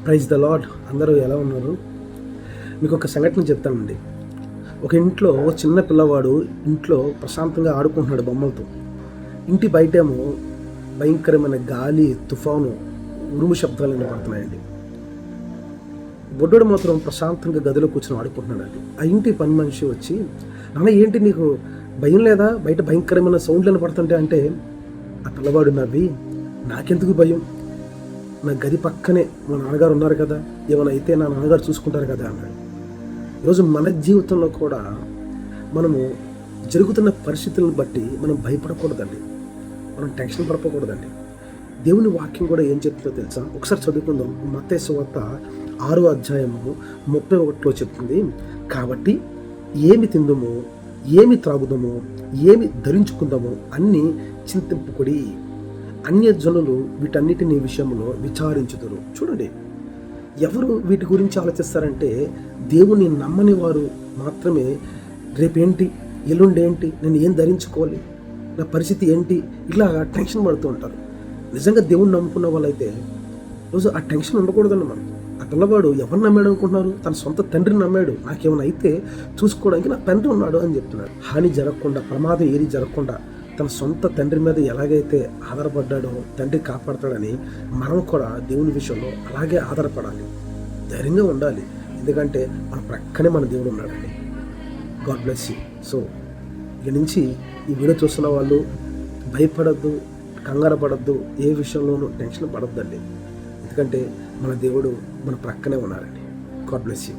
Praise the lord. అందరూ ఎలా ఉన్నారు? మీకు ఒక సంఘటన చెప్తానండి. ఒక ఇంట్లో చిన్న పిల్లవాడు ఇంట్లో ప్రశాంతంగా ఆడుకుంటున్నాడు బొమ్మలతో. ఇంటి బయటేమో భయంకరమైన గాలి, తుఫాను, ఉరుము శబ్దాలు వినపడుతున్నాయండి. బొడ్డోడు మాత్రం ప్రశాంతంగా గదిలో కూర్చొని ఆడుకుంటున్నాడండి. ఆ ఇంటి పని మనిషి వచ్చి, నాన్న ఏంటి నీకు భయం లేదా? బయట భయంకరమైన సౌండ్లు వినపడుతుంటే అంటే, ఆ పిల్లవాడు నవ్వి, నాకెందుకు భయం, నా గది పక్కనే మా నాన్నగారు ఉన్నారు కదా, ఏమైనా అయితే నా నాన్నగారు చూసుకుంటారు కదా అన్నాడు. ఈరోజు మన జీవితంలో కూడా మనము జరుగుతున్న పరిస్థితులను బట్టి మనం భయపడకూడదండి, మనం టెన్షన్ పడకూడదండి. దేవుని వాక్యం కూడా ఏం చెప్తుందో తెలుసా? ఒకసారి చదువుకుందాం. మత్తయి సువార్త 6వ అధ్యాయము 31లో చెప్తుంది, కాబట్టి ఏమి తిందుమో, ఏమి త్రాగుదామో, ఏమి ధరించుకుందామో అన్నీ చింతింపుకొడి, అన్యజనులు వీటన్నిటిని విషయంలో విచారించుదురు. చూడండి, ఎవరు వీటి గురించి ఆలోచిస్తారంటే దేవుని నమ్మని వారు మాత్రమే. రేపేంటి, ఎల్లుండేంటి, నేను ఏం ధరించుకోవాలి, నా పరిస్థితి ఏంటి, ఇలాగా టెన్షన్ పడుతూ ఉంటారు. నిజంగా దేవుణ్ణి నమ్ముకున్న వాళ్ళైతే రోజు ఆ టెన్షన్ ఉండకూడదండి. మనం ఆ పిల్లవాడు ఎవరు నమ్మాడు అనుకుంటున్నారు? తన సొంత తండ్రిని నమ్మాడు. నాకేమైనా అయితే చూసుకోవడానికి నా తండ్రి ఉన్నాడు అని చెప్తున్నాడు. హాని జరగకుండా, ప్రమాదం ఏది జరగకుండా తన సొంత తండ్రి మీద ఎలాగైతే ఆధారపడ్డాడో తండ్రి కాపాడతాడని మనం కూడా దేవుని విషయంలో అలాగే ఆధారపడాలి, ధైర్యంగా ఉండాలి. ఎందుకంటే మన ప్రక్కనే మన దేవుడు ఉన్నాడండి. God bless you. సో ఇక నుంచి ఈ వీడియో చూస్తున్న వాళ్ళు భయపడద్దు, కంగారు పడద్దు, ఏ విషయంలోనూ టెన్షన్ పడద్దండి. ఎందుకంటే మన దేవుడు మన ప్రక్కనే ఉన్నారండి. God bless you.